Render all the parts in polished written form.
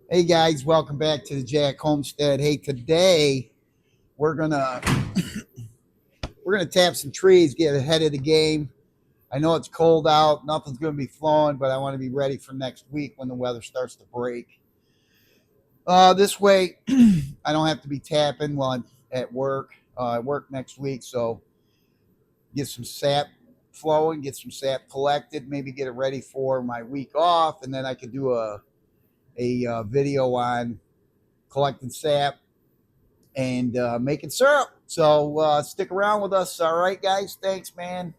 Hey guys, welcome back to the Jack Homestead. Hey, today we're gonna tap some trees, get ahead of the game. I know it's cold out, nothing's gonna be flowing, but I want to be ready for next week when the weather starts to break. This way, I don't have to be tapping while I'm at work. I work next week, so get some sap flowing, get some sap collected, maybe get it ready for my week off, and then I could do a video on collecting sap and making syrup. So stick around with us. All right, guys. Thanks, man.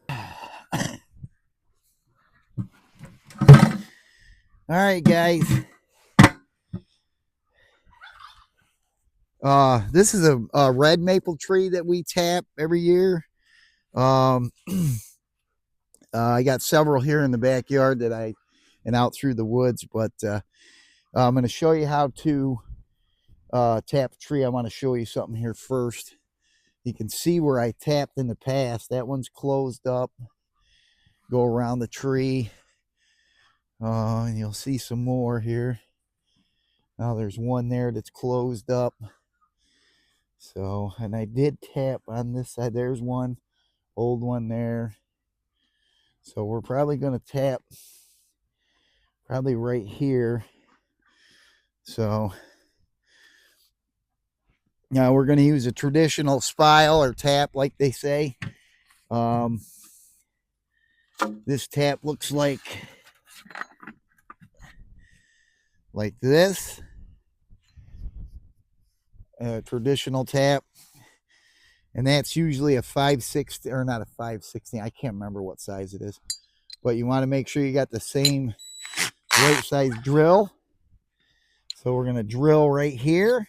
All right, guys. This is a red maple tree that we tap every year. Um, I got several here in the backyard and out through the woods, but I'm going to show you how to tap a tree. I want to show you something here first. You can see where I tapped in the past. That one's closed up. Go around the tree. And you'll see some more here. Now there's one there that's closed up. So, and I did tap on this side. There's one, old one there. So we're probably going to tap probably right here. So now we're going to use a traditional spile or tap, like they say. This tap looks like this. A traditional tap. And that's usually a 5/16, or not a 5/16. I can't remember what size it is. But you want to make sure you got the same right size drill. So we're going to drill right here.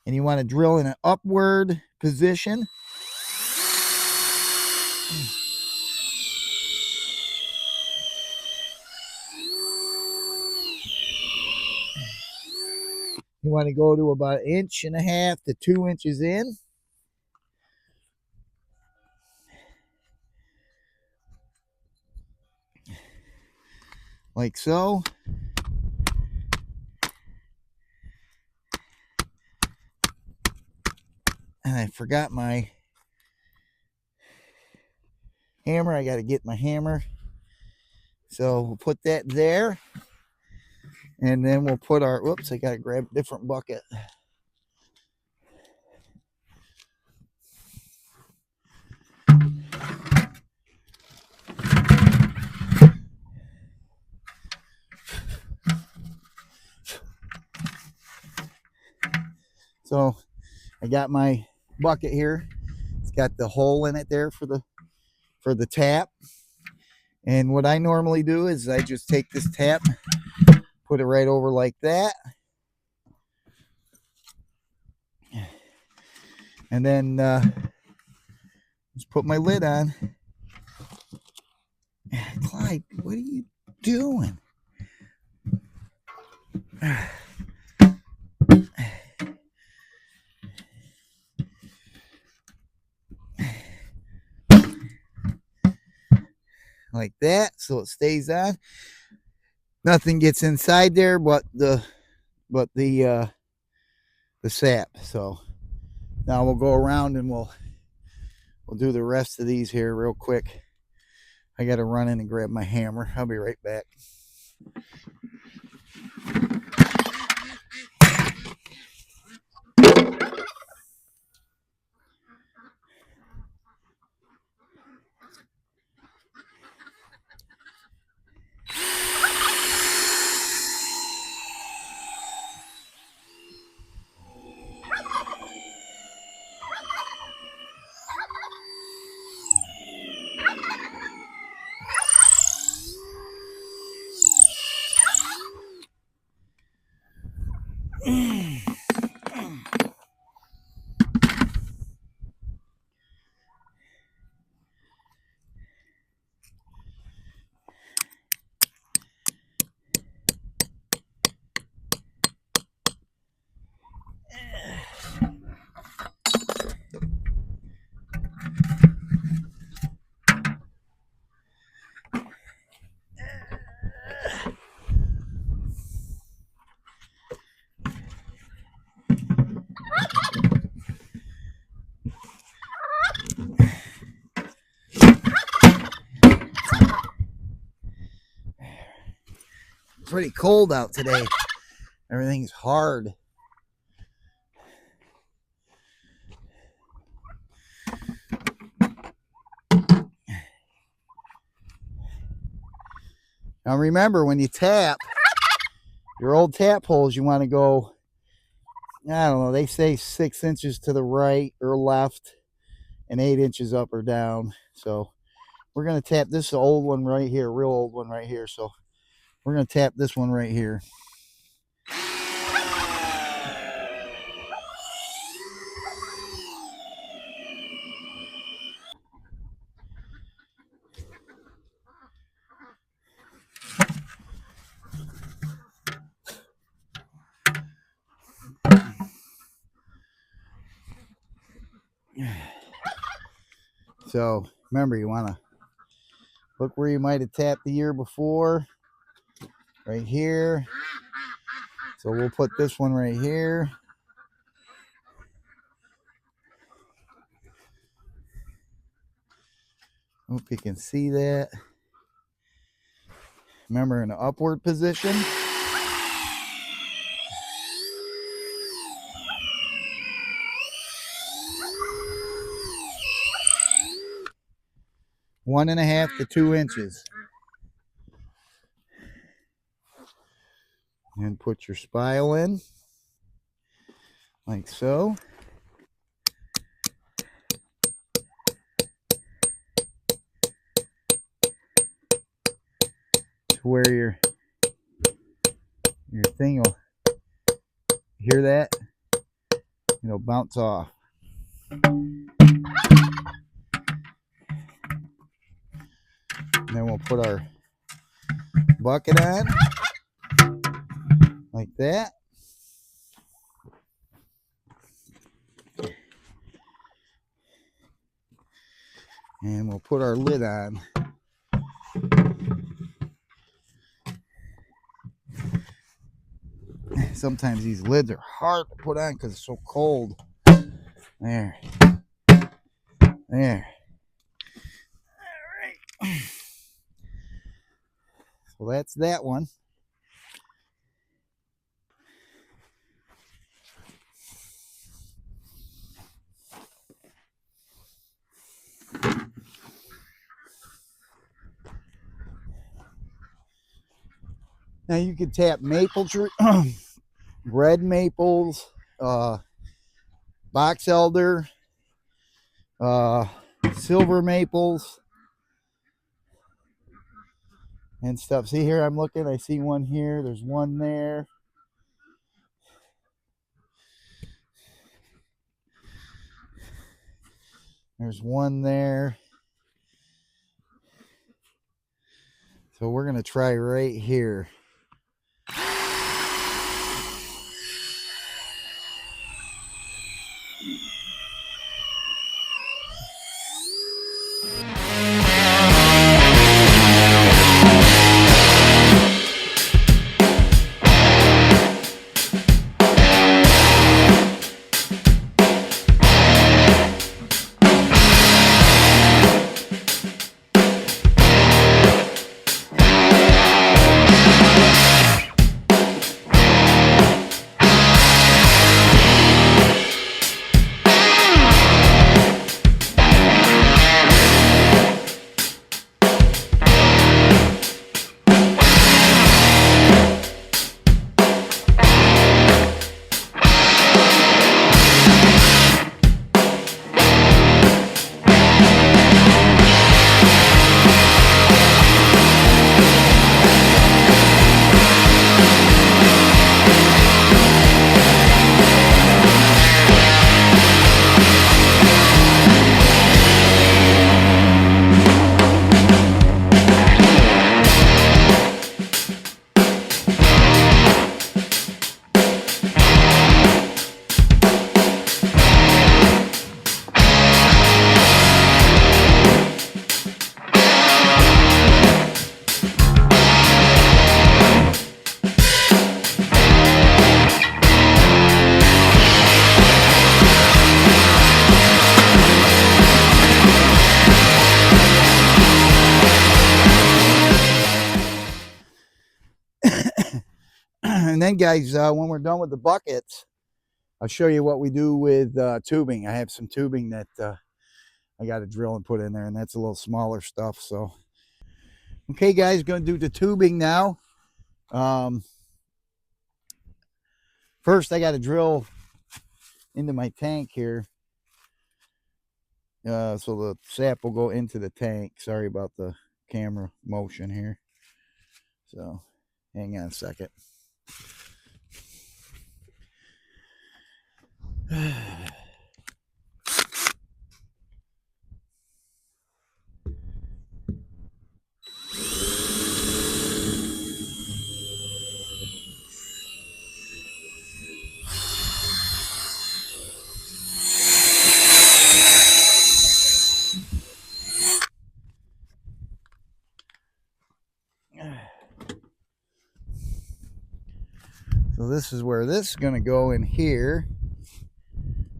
And you want to drill in an upward position. You want to go to about 1.5 to 2 inches in. Like so. And I forgot my hammer. I got to get my hammer. So we'll put that there. And then we'll put our, whoops, I got to grab a different bucket. So I got my bucket here. It's got the hole in it there for the tap. And what I normally do is I just take this tap, put it right over like that. And then just put my lid on. Clyde, what are you doing? Like that, so it stays on. Nothing gets inside there but the sap. So now we'll go around and we'll do the rest of these here real quick. I got to run in and grab my hammer. I'll be right back. pretty cold out today. Everything's hard. Now remember, when you tap your old tap holes, you want to go, I don't know, they say 6 inches to the right or left and 8 inches up or down. So we're going to tap this old one right here, real old one right here. So we're going to tap this one right here. So remember, you want to look where you might have tapped the year before, right here. So we'll put this one right here. Hope you can see that. Remember, in the upward position. One and a half to 2 inches. And put your spile in, like so. To where your thing will, hear that? It'll bounce off. And then we'll put our bucket on, like that. And we'll put our lid on. Sometimes these lids are hard to put on because it's so cold. There. There. All right. So that's that one. Now you can tap maple tree, red maples, box elder, silver maples, and stuff. See here, I'm looking, I see one here, there's one there. There's one there. So we're going to try right here. And then guys, when we're done with the buckets, I'll show you what we do with tubing. I have some tubing that I got to drill and put in there, and that's a little smaller stuff. So, okay guys, going to do the tubing now. First I got to drill into my tank here. So the sap will go into the tank. Sorry about the camera motion here. So hang on a second. So this is where this is going to go in here,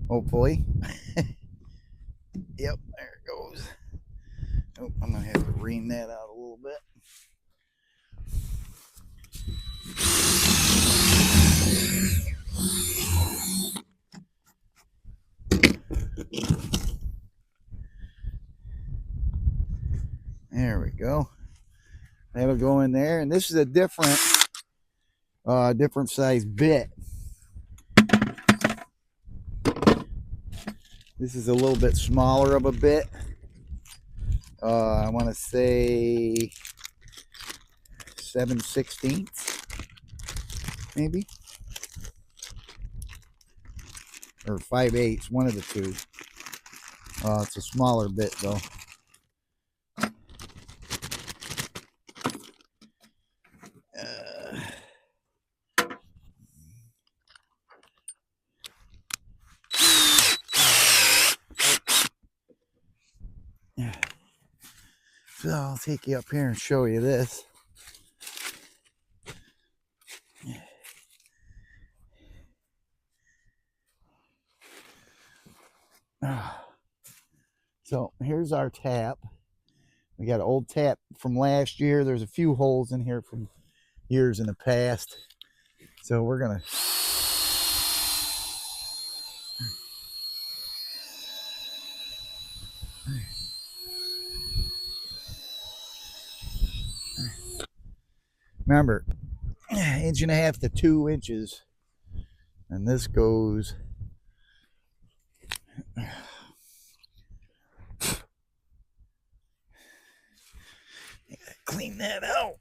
hopefully. Yep, there it goes. Oh, I'm going to have to ream that out a little bit. There we go. That'll go in there, and this is a different size bit. This is a little bit smaller of a bit. I want to say 7/16 maybe, or 5/8, one of the two. It's a smaller bit though. So I'll take you up here and show you this. So here's our tap. We got an old tap from last year. There's a few holes in here from years in the past. So we're gonna remember 1.5 to 2 inches, and this goes clean that out.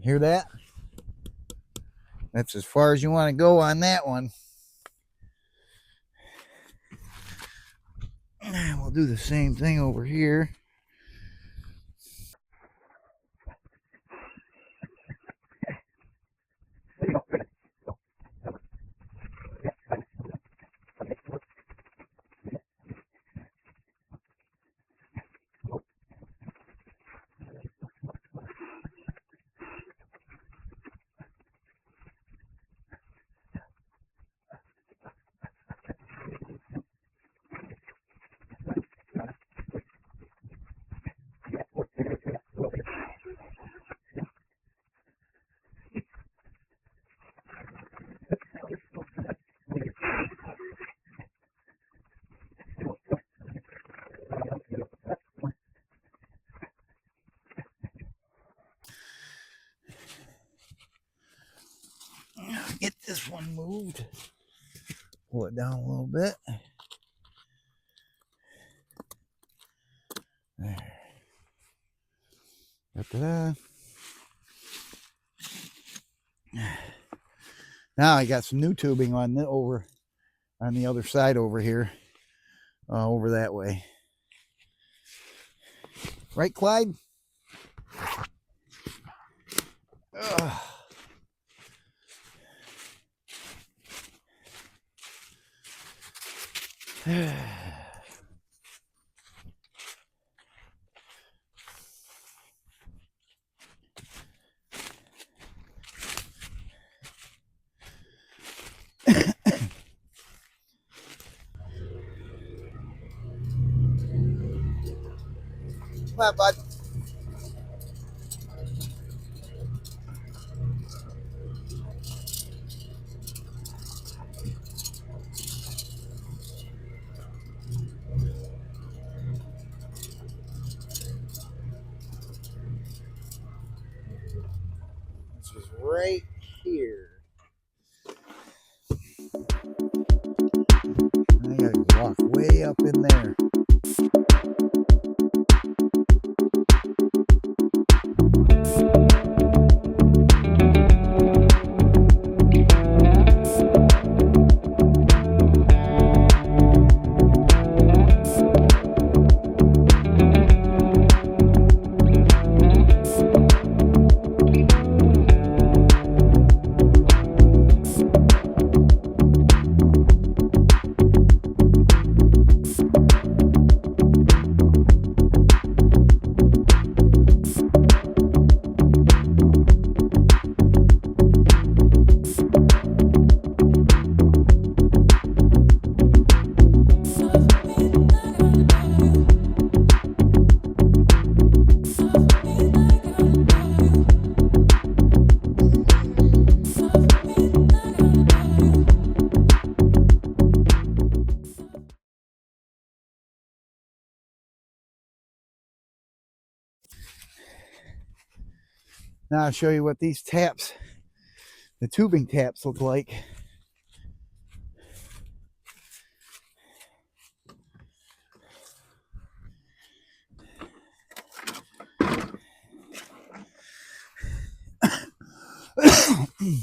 Hear that? That's as far as you want to go on that one. We'll do the same thing over here. Get this one moved. Pull it down a little bit. There. Ta-da. Now I got some new tubing on the over on the other side over here, over that way. Right, Clyde? Ugh. Come on, bud. This is right here. I gotta walk way up in there. Now I'll show you what these taps, the tubing taps, look like.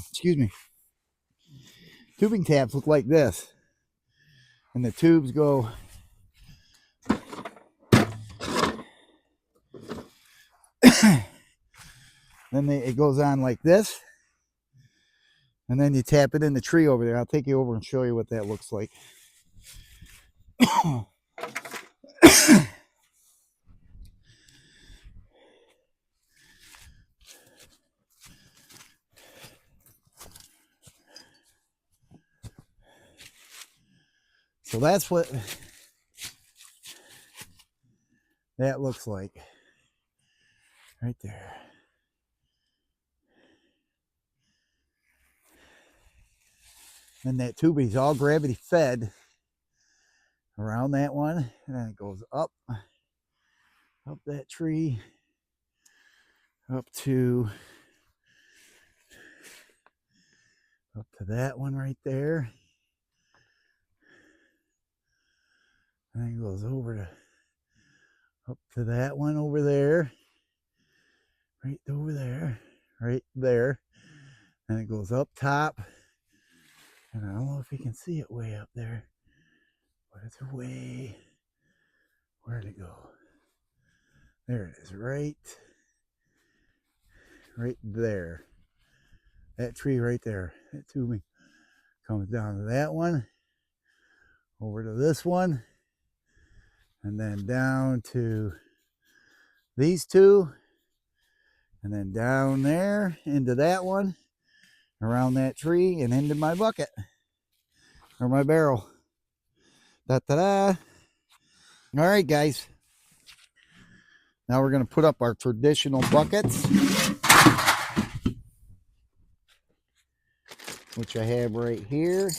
Excuse me. Tubing taps look like this, and the tubes go then it goes on like this, and then you tap it in the tree over there. I'll take you over and show you what that looks like. So that's what that looks like right there. And that tubing is all gravity fed around that one, and then it goes up that tree, up to that one right there, and then it goes up to that one over there, right over there, right there, and it goes up top. And I don't know if you can see it way up there, but it's way, where'd it go? There it is, right there. That tree right there, that tubing comes down to that one, over to this one, and then down to these two, and then down there into that one, around that tree, and into my bucket, or my barrel. Da-da-da. All right, guys. Now we're going to put up our traditional buckets, which I have right here.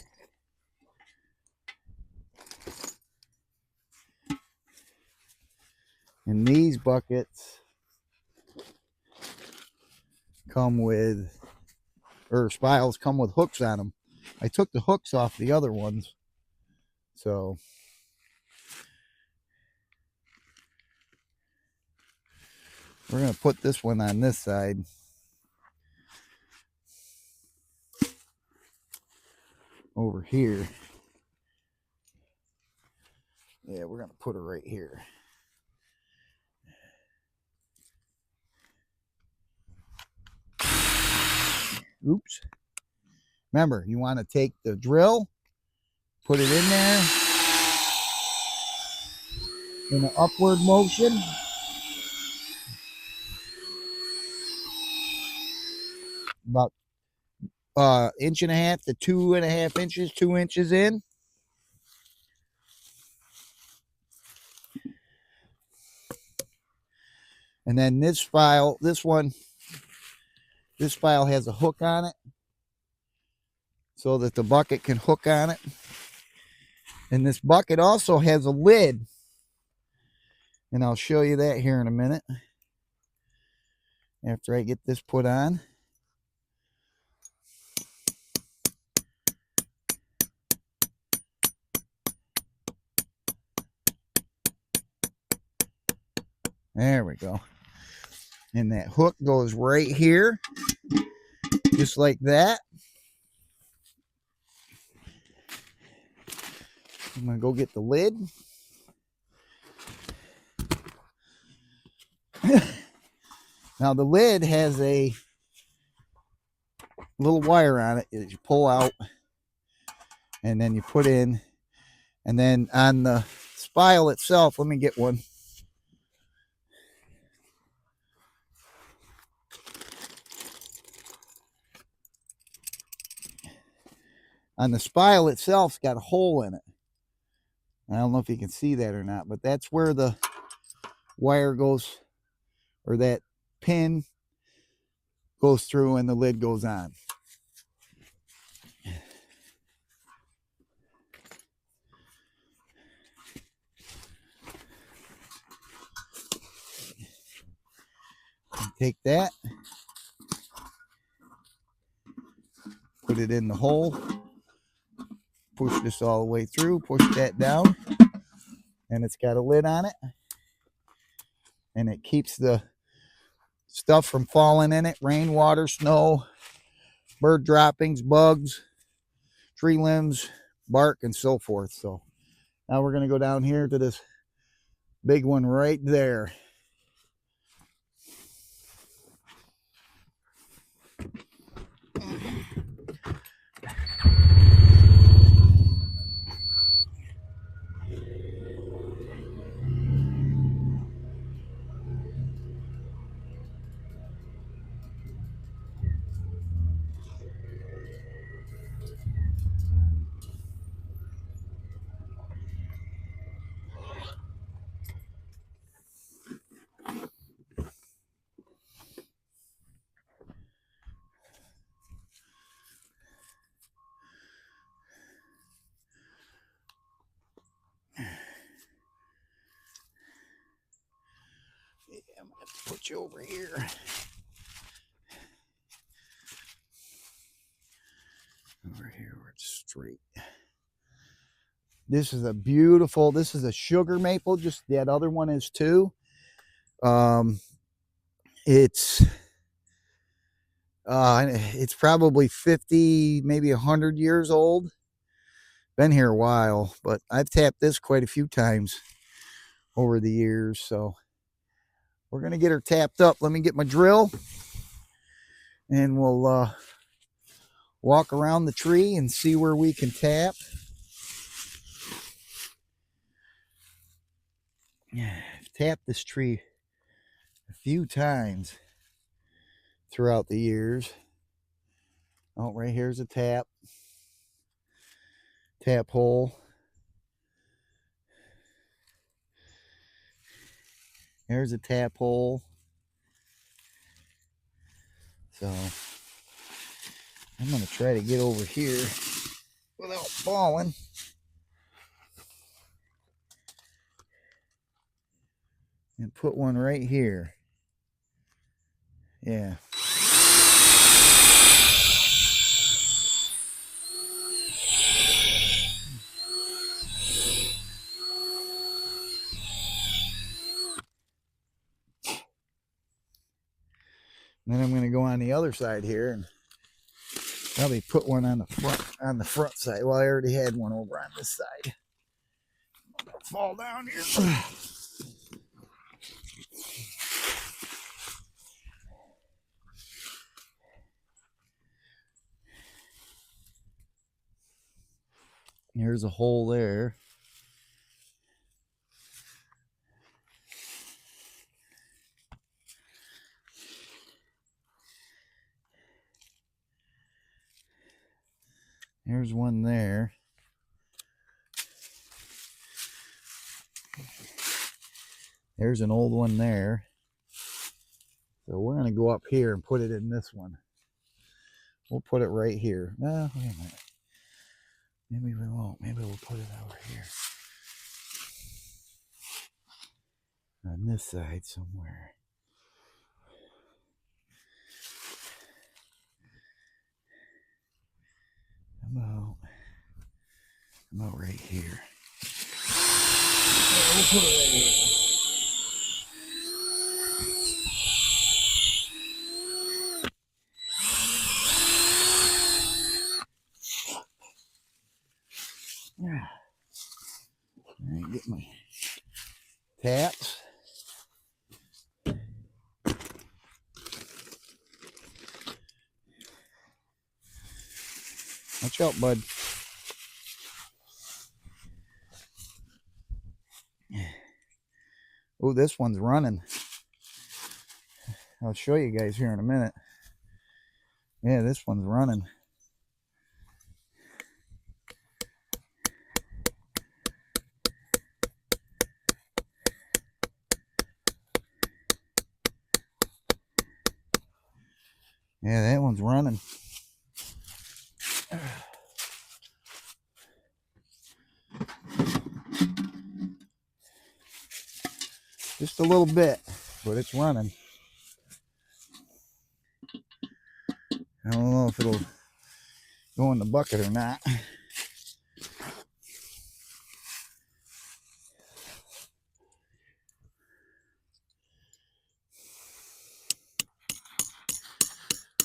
And these buckets come with, or spiles come with hooks on them. I took the hooks off the other ones, so we're going to put this one on this side. Over here. Yeah, we're going to put her right here. Oops. Remember, you want to take the drill, put it in there in an upward motion. About inch and a half to 2.5 inches, 2 inches in. And then this file has a hook on it so that the bucket can hook on it. And this bucket also has a lid. And I'll show you that here in a minute after I get this put on. There we go. And that hook goes right here, just like that. I'm going to go get the lid. Now the lid has a little wire on it that you pull out and then you put in. And then on the spile itself, let me get one. On the spile itself, it's got a hole in it. I don't know if you can see that or not, but that's where the wire goes, or that pin goes through and the lid goes on. Take that, put it in the hole, push this all the way through, push that down, and it's got a lid on it, and it keeps the stuff from falling in it: rainwater, snow, bird droppings, bugs, tree limbs, bark, and so forth. So now we're going to go down here to this big one right there. I'm going to put you over here. Over here where it's straight. This is a beautiful, this is a sugar maple, just that other one is too. It's probably 50, maybe 100 years old. Been here a while, but I've tapped this quite a few times over the years. So we're going to get her tapped up. Let me get my drill and we'll walk around the tree and see where we can tap. I've tapped this tree a few times throughout the years. Oh, right here's a tap hole. There's a tap hole. So I'm going to try to get over here without falling. And put one right here. Yeah. Then I'm going to go on the other side here and probably put one on the front side. Well, I already had one over on this side. I'm going to fall down here. Here's a hole there. There's one there. There's an old one there. So we're going to go up here and put it in this one. We'll put it right here. No, wait a minute. Maybe we won't. Maybe we'll put it over here. On this side somewhere. How about right here? Yeah, we'll put it right here. Yeah. All right, get my taps. Watch out, bud. Oh, this one's running. I'll show you guys here in a minute. Yeah, this one's running. Yeah, that one's running. Just a little bit, but it's running. I don't know if it'll go in the bucket or not.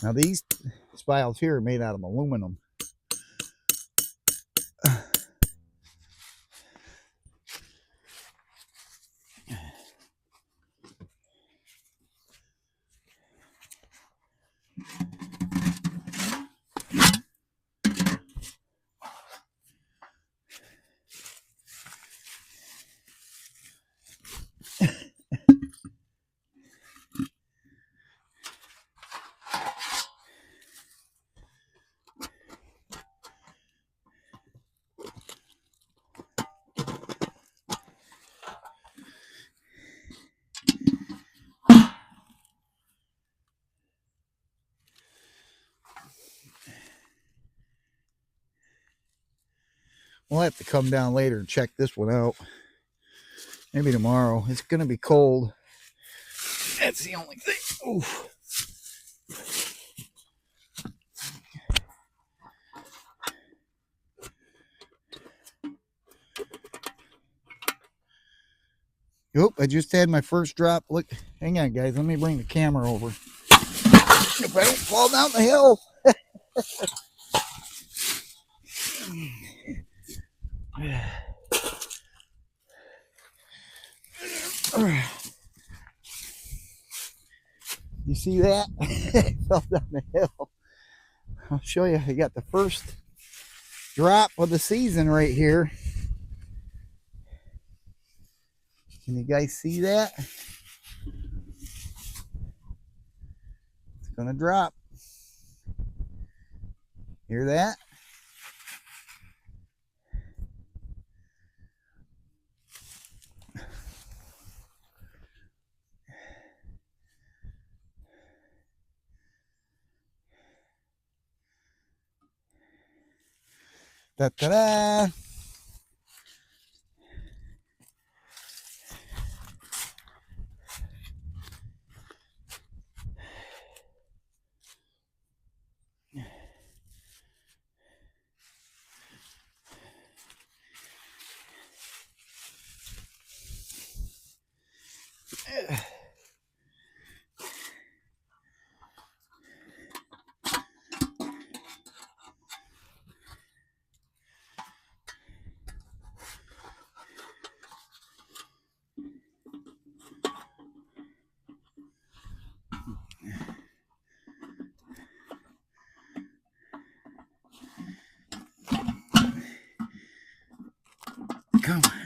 Now these spiles here are made out of aluminum. We'll have to come down later and check this one out. Maybe tomorrow. It's going to be cold. That's the only thing. Oof. Oop, I just had my first drop. Look, hang on, guys. Let me bring the camera over. If I don't fall down the hill. You see that? I fell down the hill. I'll show you. I got the first drop of the season right here. Can you guys see that? It's gonna drop. Hear that? Da-da-da! Come on.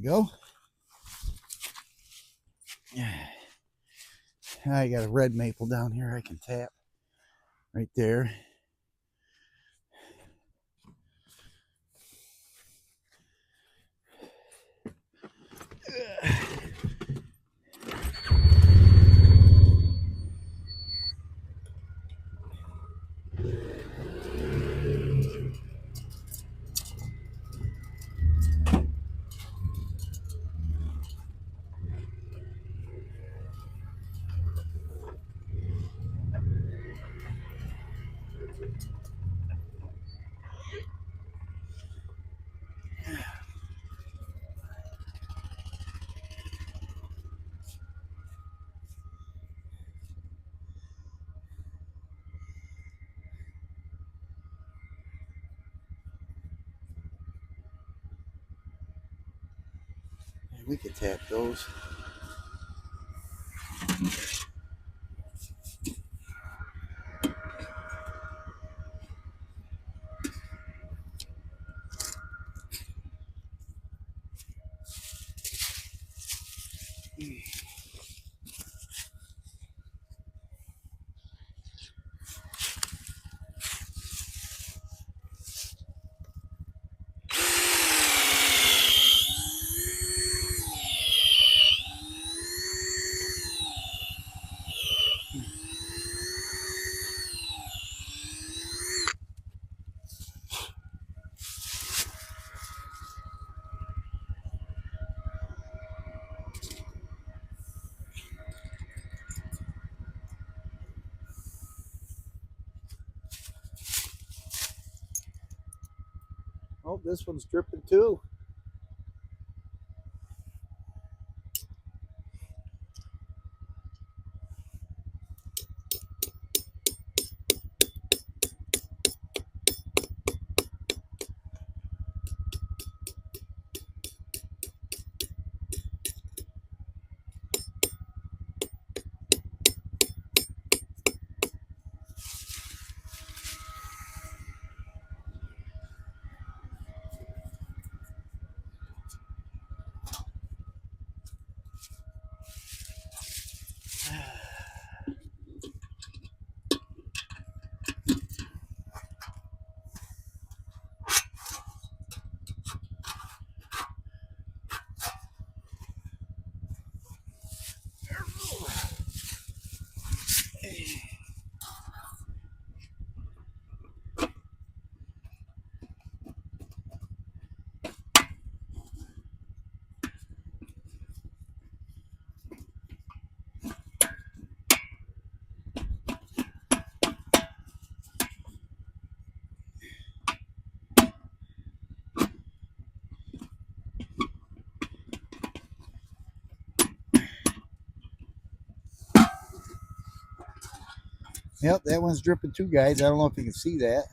go. I got a red maple down here I can tap right there. We could tap those. Oh, this one's dripping too. Yep, that one's dripping too, guys. I don't know if you can see that.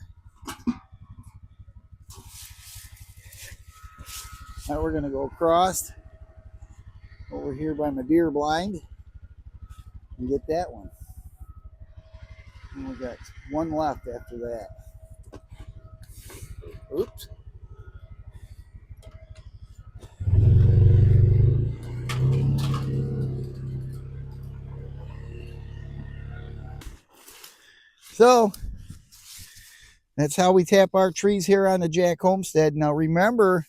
Now we're going to go across over here by my deer blind and get that one. And we got one left after that. Oops. So that's how we tap our trees here on the Jack Homestead. Now remember,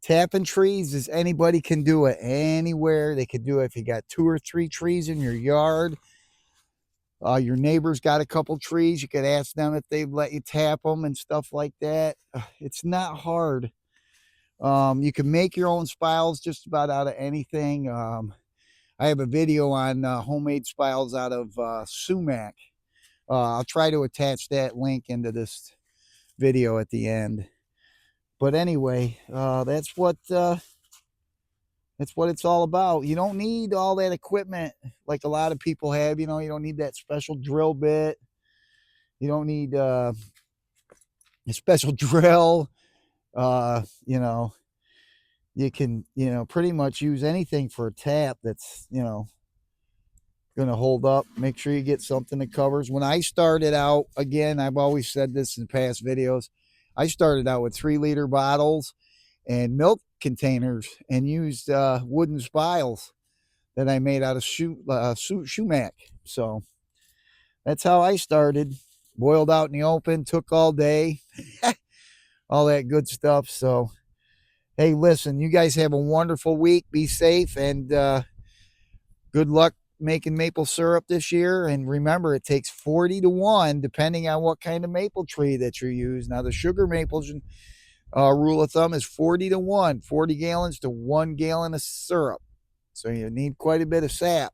tapping trees is anybody can do it anywhere. They could do it if you got 2 or 3 trees in your yard. Your neighbor's got a couple trees. You could ask them if they'd let you tap them and stuff like that. It's not hard. You can make your own spiles just about out of anything. I have a video on homemade spiles out of sumac. I'll try to attach that link into this video at the end. But anyway, that's what it's all about. You don't need all that equipment like a lot of people have. You know, you don't need that special drill bit. You don't need a special drill. You know, you can, pretty much use anything for a tap that's, going to hold up. Make sure you get something that covers. When I started out, again, I've always said this in past videos, I started out with 3-liter bottles, and milk containers and used wooden spiles that I made out of sumac. So that's how I started. Boiled out in the open, took all day, all that good stuff. So, hey, listen, you guys have a wonderful week. Be safe, and good luck making maple syrup this year. And remember, it takes 40 to 1, depending on what kind of maple tree that you use. Now, the sugar maples rule of thumb is 40 to 1, 40 gallons to 1 gallon of syrup. So you need quite a bit of sap.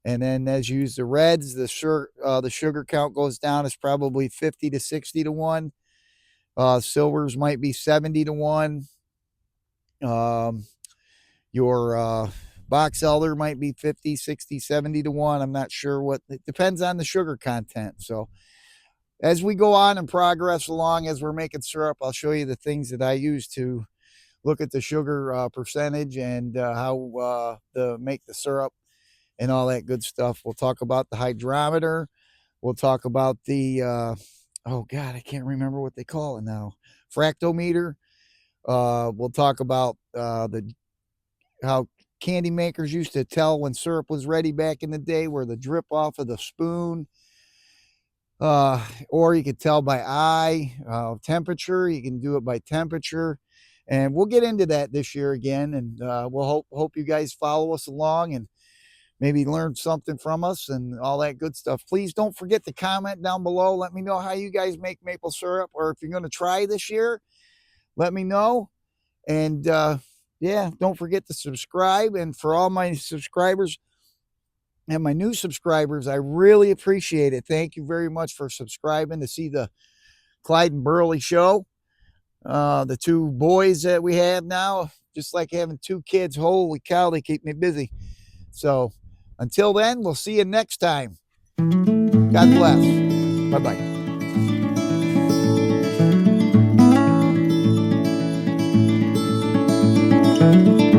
And then as you use the reds, the sugar count goes down. It's probably 50 to 60 to 1. Silvers might be 70 to 1. Your box elder might be 50, 60, 70 to 1. I'm not sure what. It depends on the sugar content. So as we go on and progress along, as we're making syrup, I'll show you the things that I use to look at the sugar percentage and how to make the syrup and all that good stuff. We'll talk about the hydrometer. We'll talk about the, oh God, I can't remember what they call it now. Fractometer. We'll talk about how candy makers used to tell when syrup was ready back in the day, where the drip off of the spoon. Or you could tell by eye, temperature. You can do it by temperature. And we'll get into that this year again. And we'll hope you guys follow us along and maybe learn something from us and all that good stuff. Please don't forget to comment down below. Let me know how you guys make maple syrup, or if you're going to try this year, let me know. And yeah, don't forget to subscribe. And for all my subscribers and my new subscribers, I really appreciate it. Thank you very much for subscribing to see the Clyde and Burley show. The two boys that we have now, just like having two kids. Holy cow, they keep me busy. So until then, we'll see you next time. God bless. Bye-bye.